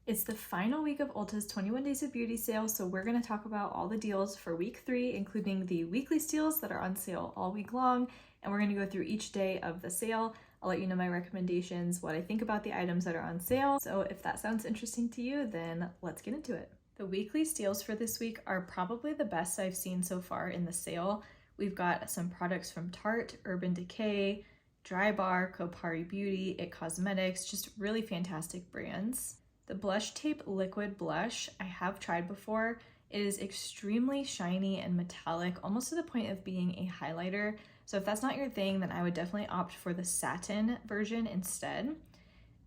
It's the final week of Ulta's 21 Days of Beauty sale, so we're going to talk about all the deals for week 3, including the weekly steals that are on sale all week long, and we're going to go through each day of the sale. I'll let you know my recommendations, what I think about the items that are on sale, so if that sounds interesting to you, then let's get into it. The weekly steals for this week are probably the best I've seen so far in the sale. We've got some products from Tarte, Urban Decay, Drybar, Kopari Beauty, It Cosmetics, just really fantastic brands. The Blush Tape Liquid Blush I have tried before. It is extremely shiny and metallic, almost to the point of being a highlighter. So if that's not your thing, then I would definitely opt for the satin version instead.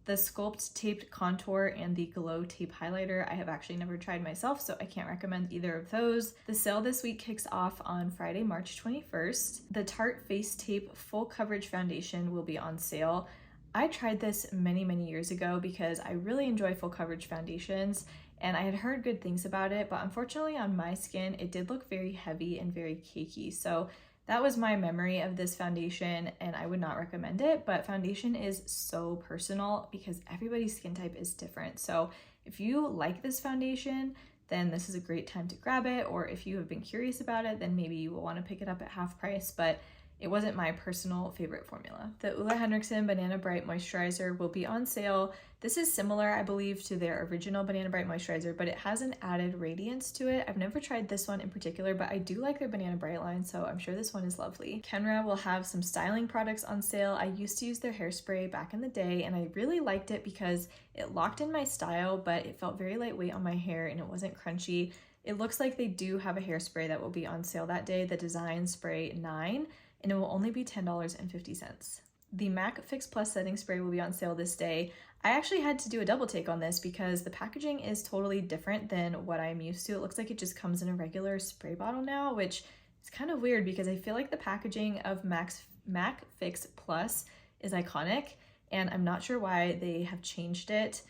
The Sculpt Taped Contour and the Glow Tape Highlighter I have actually never tried myself, so I can't recommend either of those. The sale this week kicks off on Friday, March 21st. The Tarte Face Tape Full Coverage Foundation will be on sale. I tried this many years ago because I really enjoy full coverage foundations and I had heard good things about it, but unfortunately on my skin it did look very heavy and very cakey. So that was my memory of this foundation and I would not recommend it, but foundation is so personal because everybody's skin type is different. So if you like this foundation, then this is a great time to grab it, or if you have been curious about it, then maybe you will want to pick it up at half price, but it wasn't my personal favorite formula. The Ole Henriksen Banana Bright Moisturizer will be on sale. This is similar, I believe, to their original Banana Bright Moisturizer, but it has an added radiance to it. I've never tried this one in particular, but I do like their Banana Bright line, so I'm sure this one is lovely. Kenra will have some styling products on sale. I used to use their hairspray back in the day, and I really liked it because it locked in my style, but it felt very lightweight on my hair and it wasn't crunchy. It looks like they do have a hairspray that will be on sale that day, the Design Spray 9. And it will only be $10.50. The MAC Fix Plus setting spray will be on sale this day. I actually had to do a double take on this because the packaging is totally different than what I'm used to. It looks like it just comes in a regular spray bottle now, which is kind of weird because I feel like the packaging of MAC Fix Plus is iconic, and I'm not sure why they have changed it.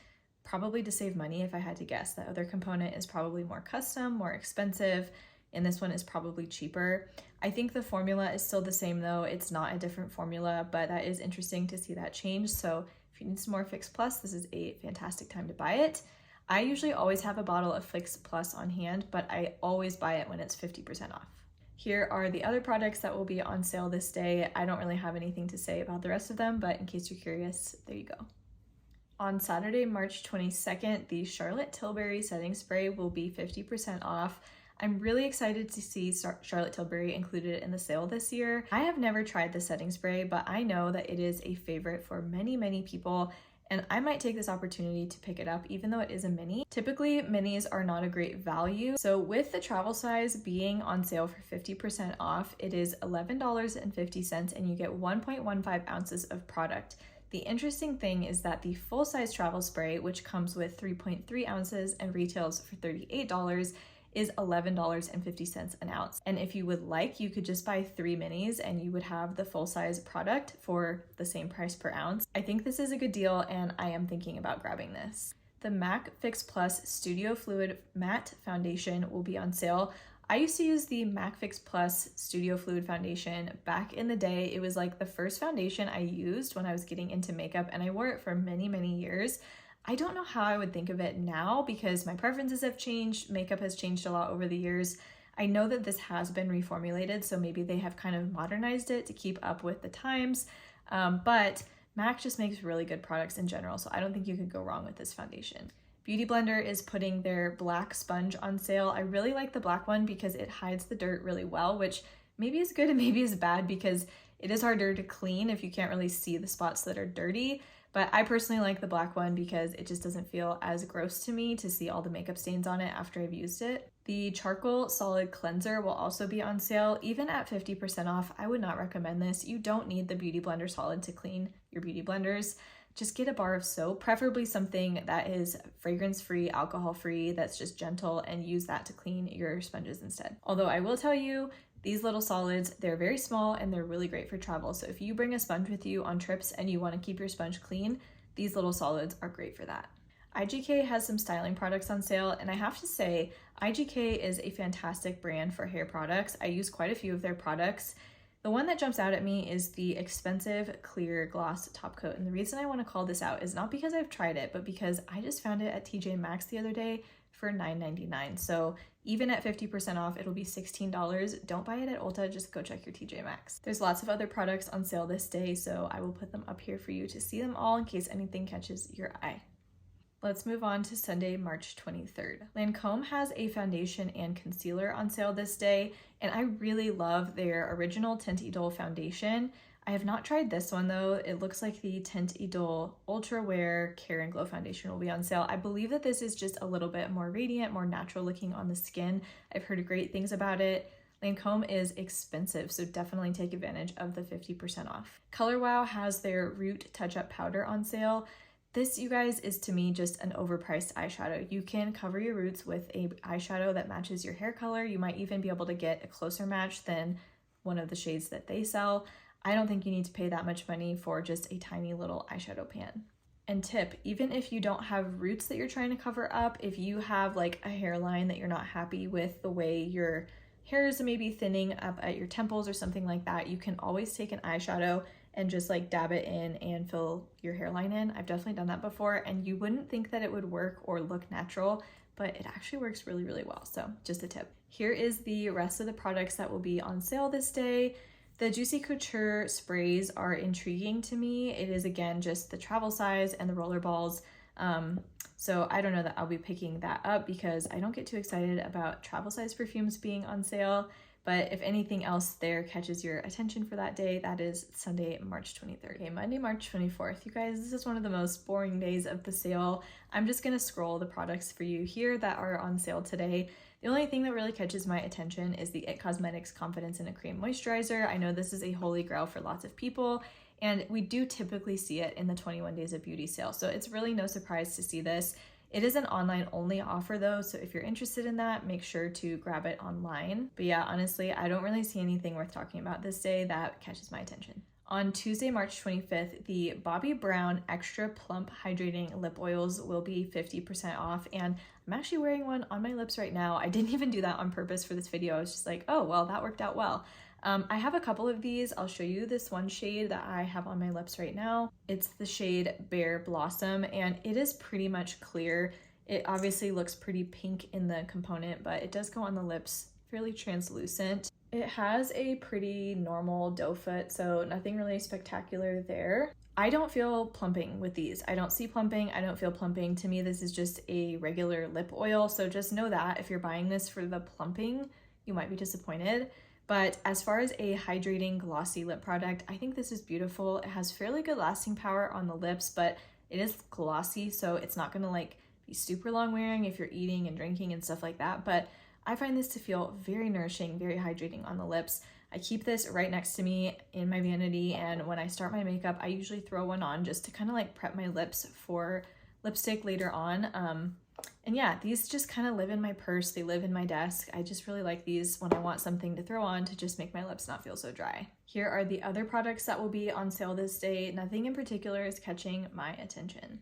Probably to save money if I had to guess. That other component is probably more custom, more expensive, and this one is probably cheaper. I think the formula is still the same though. It's not a different formula, but that is interesting to see that change. So if you need some more Fix Plus, this is a fantastic time to buy it. I usually always have a bottle of Fix Plus on hand, but I always buy it when it's 50% off. Here are the other products that will be on sale this day. I don't really have anything to say about the rest of them, but in case you're curious, there you go. On Saturday, March 22nd, the Charlotte Tilbury setting spray will be 50% off. I'm really excited to see Charlotte Tilbury included in the sale this year. I have never tried the setting spray, but I know that it is a favorite for many people, and I might take this opportunity to pick it up even though it is a mini. Typically, minis are not a great value, so with the travel size being on sale for 50% off, it is $11.50 and you get 1.15 ounces of product. The interesting thing is that the full-size travel spray, which comes with 3.3 ounces and retails for $38, is $11.50 an ounce. And if you would like, you could just buy 3 minis and you would have the full-size product for the same price per ounce. I think this is a good deal and I am thinking about grabbing this. The MAC Fix Plus Studio Fluid Matte Foundation will be on sale. I used to use the MAC Fix Plus Studio Fluid Foundation back in the day. It was like the first foundation I used when I was getting into makeup, and I wore it for many years. I don't know how I would think of it now because my preferences have changed. Makeup has changed a lot over the years. I know that this has been reformulated, so maybe they have kind of modernized it to keep up with the times, but MAC just makes really good products in general, so I don't think you could go wrong with this foundation. Beauty Blender is putting their black sponge on sale. I really like the black one because it hides the dirt really well, which maybe is good and maybe is bad because it is harder to clean if you can't really see the spots that are dirty. But I personally like the black one because it just doesn't feel as gross to me to see all the makeup stains on it after I've used it. The Charcoal Solid Cleanser will also be on sale. Even at 50% off, I would not recommend this. You don't need the Beauty Blender Solid to clean your beauty blenders. Just get a bar of soap, preferably something that is fragrance-free, alcohol-free, that's just gentle, and use that to clean your sponges instead. Although I will tell you, these little solids, they're very small and they're really great for travel. So if you bring a sponge with you on trips and you want to keep your sponge clean, these little solids are great for that. IGK has some styling products on sale, and I have to say, IGK is a fantastic brand for hair products. I use quite a few of their products. The one that jumps out at me is the expensive clear gloss top coat. And the reason I want to call this out is not because I've tried it, but because I just found it at TJ Maxx the other day for $9.99. So even at 50% off, it'll be $16. Don't buy it at Ulta, just go check your TJ Maxx. There's lots of other products on sale this day, so I will put them up here for you to see them all in case anything catches your eye. Let's move on to Sunday, March 23rd. Lancome has a foundation and concealer on sale this day, and I really love their original Tint Idole foundation. I have not tried this one though. It looks like the Tint Idole Ultra Wear Care and Glow foundation will be on sale. I believe that this is just a little bit more radiant, more natural looking on the skin. I've heard great things about it. Lancome is expensive, so definitely take advantage of the 50% off. Color Wow has their Root Touch-Up Powder on sale. This, you guys, is to me just an overpriced eyeshadow. You can cover your roots with a eyeshadow that matches your hair color. You might even be able to get a closer match than one of the shades that they sell. I don't think you need to pay that much money for just a tiny little eyeshadow pan. And tip, even if you don't have roots that you're trying to cover up, if you have like a hairline that you're not happy with the way your hair is maybe thinning up at your temples or something like that, you can always take an eyeshadow and just like dab it in and fill your hairline in. I've definitely done that before, and you wouldn't think that it would work or look natural, but it actually works really, really well. So just a tip. Here is the rest of the products that will be on sale this day. The Juicy Couture sprays are intriguing to me. It is again just the travel size and the roller balls. So I don't know that I'll be picking that up because I don't get too excited about travel size perfumes being on sale. But if anything else there catches your attention for that day, that is Sunday, March 23rd. Okay, Monday, March 24th. You guys, this is one of the most boring days of the sale. I'm just gonna scroll the products for you here that are on sale today. The only thing that really catches my attention is the IT Cosmetics Confidence in a Cream Moisturizer. I know this is a holy grail for lots of people, and we do typically see it in the 21 Days of Beauty sale. So it's really no surprise to see this. It is an online only offer though, so if you're interested in that, make sure to grab it online. But yeah, honestly, I don't really see anything worth talking about this day that catches my attention. On Tuesday, March 25th, the Bobbi Brown Extra Plump Hydrating Lip Oils will be 50% off, and I'm actually wearing one on my lips right now. I didn't even do that on purpose for this video. I was just like, oh, well, that worked out well. I have a couple of these. I'll show you this one shade that I have on my lips right now. It's the shade Bare Blossom, and it is pretty much clear. It obviously looks pretty pink in the component, but it does go on the lips fairly translucent. It has a pretty normal doe foot, so nothing really spectacular there. I don't feel plumping with these. I don't see plumping. I don't feel plumping. To me, this is just a regular lip oil, so just know that if you're buying this for the plumping, you might be disappointed. But as far as a hydrating glossy lip product, I think this is beautiful. It has fairly good lasting power on the lips, but it is glossy, so it's not gonna like be super long wearing if you're eating and drinking and stuff like that. But I find this to feel very nourishing, very hydrating on the lips. I keep this right next to me in my vanity, and when I start my makeup, I usually throw one on just to kind of like prep my lips for lipstick later on. And yeah, these just kind of live in my purse. They live in my desk. I just really like these when I want something to throw on to just make my lips not feel so dry. Here are the other products that will be on sale this day. Nothing in particular is catching my attention.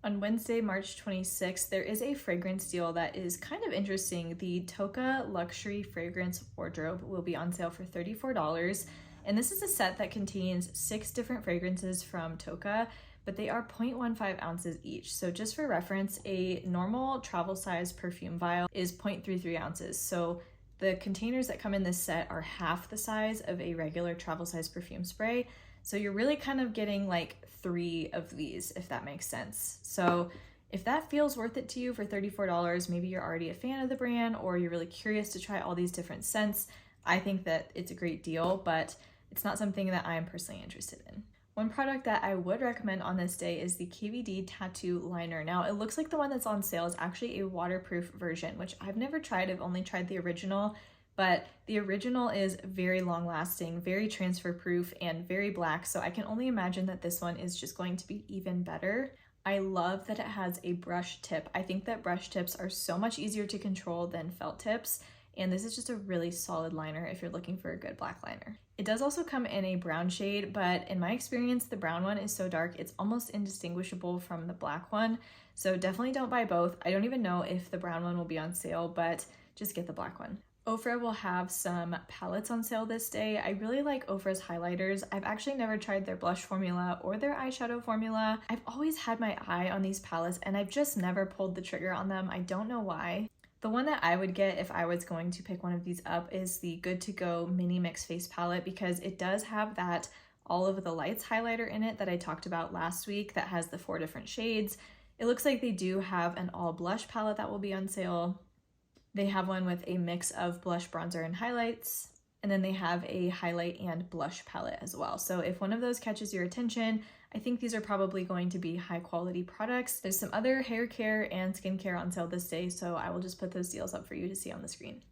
On Wednesday, March 26th, there is a fragrance deal that is kind of interesting. The Toka Luxury Fragrance Wardrobe will be on sale for $34. And this is a set that contains 6 different fragrances from Toka, but they are 0.15 ounces each. So just for reference, a normal travel size perfume vial is 0.33 ounces. So the containers that come in this set are half the size of a regular travel size perfume spray. So you're really kind of getting like 3 of these, if that makes sense. So if that feels worth it to you for $34, maybe you're already a fan of the brand or you're really curious to try all these different scents, I think that it's a great deal, but it's not something that I'm personally interested in. One product that I would recommend on this day is the KVD Tattoo Liner. Now, it looks like the one that's on sale is actually a waterproof version, which I've never tried. I've only tried the original, but the original is very long lasting, very transfer proof, and very black, so I can only imagine that this one is just going to be even better. I love that it has a brush tip. I think that brush tips are so much easier to control than felt tips, and this is just a really solid liner if you're looking for a good black liner. It does also come in a brown shade, but in my experience, the brown one is so dark, it's almost indistinguishable from the black one. So definitely don't buy both. I don't even know if the brown one will be on sale, but just get the black one. Ofra will have some palettes on sale this day. I really like Ofra's highlighters. I've actually never tried their blush formula or their eyeshadow formula. I've always had my eye on these palettes and I've just never pulled the trigger on them. I don't know why. The one that I would get if I was going to pick one of these up is the Good To Go Mini Mix Face Palette, because it does have that All of the Lights highlighter in it that I talked about last week that has the 4 different shades. It looks like they do have an all blush palette that will be on sale. They have one with a mix of blush, bronzer, and highlights. And then they have a highlight and blush palette as well. So if one of those catches your attention, I think these are probably going to be high quality products. There's some other hair care and skincare on sale this day, so I will just put those deals up for you to see on the screen.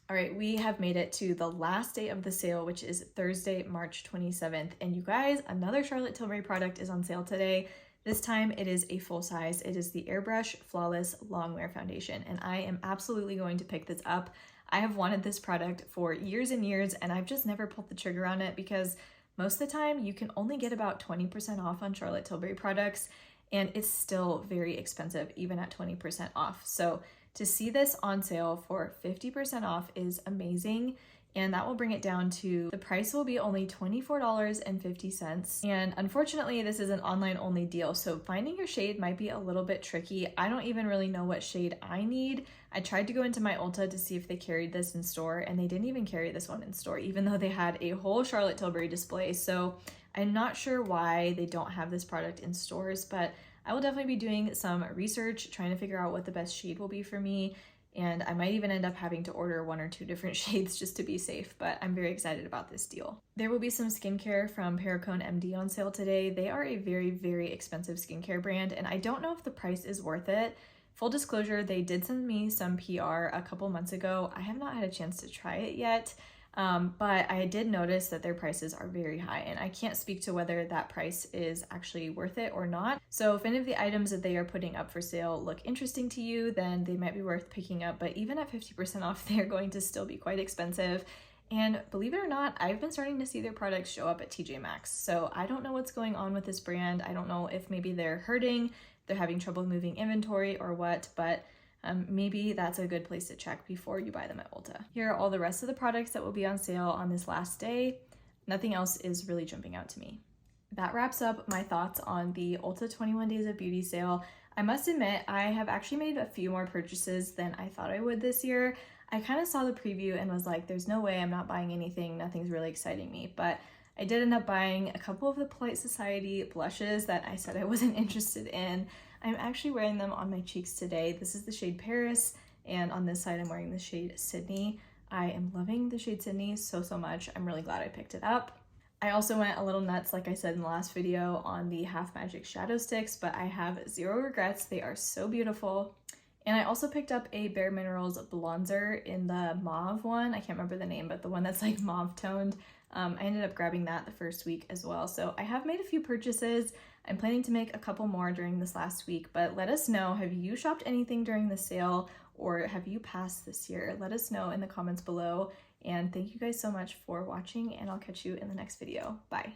All right, we have made it to the last day of the sale, which is Thursday, March 27th. And you guys, another Charlotte Tilbury product is on sale today. This time it is a full size. It is the Airbrush Flawless Longwear Foundation, and I am absolutely going to pick this up. I have wanted this product for years and years, and I've just never pulled the trigger on it because most of the time you can only get about 20% off on Charlotte Tilbury products, and it's still very expensive even at 20% off. So to see this on sale for 50% off is amazing. And that will bring it down to, the price will be only $24.50. And unfortunately, this is an online only deal, so finding your shade might be a little bit tricky. I don't even really know what shade I need. I tried to go into my Ulta to see if they carried this in store, and they didn't even carry this one in store, even though they had a whole Charlotte Tilbury display. So I'm not sure why they don't have this product in stores, but I will definitely be doing some research, trying to figure out what the best shade will be for me. And I might even end up having to order 1 or 2 different shades just to be safe, but I'm very excited about this deal. There will be some skincare from Perricone MD on sale today. They are a very, very expensive skincare brand, and I don't know if the price is worth it. Full disclosure, they did send me some PR a couple months ago. I have not had a chance to try it yet, but I did notice that their prices are very high, and I can't speak to whether that price is actually worth it or not. So if any of the items that they are putting up for sale look interesting to you, then they might be worth picking up, but even at 50% off, they're going to still be quite expensive. And believe it or not, I've been starting to see their products show up at TJ Maxx. So I don't know what's going on with this brand. I don't know if maybe they're hurting, they're having trouble moving inventory or what, but maybe that's a good place to check before you buy them at Ulta. Here are all the rest of the products that will be on sale on this last day. Nothing else is really jumping out to me. That wraps up my thoughts on the Ulta 21 Days of Beauty sale. I must admit, I have actually made a few more purchases than I thought I would this year. I kind of saw the preview and was like, there's no way I'm not buying anything. Nothing's really exciting me. But I did end up buying a couple of the Polite Society blushes that I said I wasn't interested in. I'm actually wearing them on my cheeks today. This is the shade Paris, and on this side I'm wearing the shade Sydney. I am loving the shade Sydney so much. I'm really glad I picked it up. I also went a little nuts, like I said in the last video, on the Half Magic Shadow Sticks, but I have zero regrets. They are so beautiful. And I also picked up a Bare Minerals bronzer in the mauve one. I can't remember the name, but the one that's like mauve toned. I ended up grabbing that the first week as well. So I have made a few purchases. I'm planning to make a couple more during this last week, but let us know, have you shopped anything during the sale or have you passed this year? Let us know in the comments below. And thank you guys so much for watching, and I'll catch you in the next video. Bye.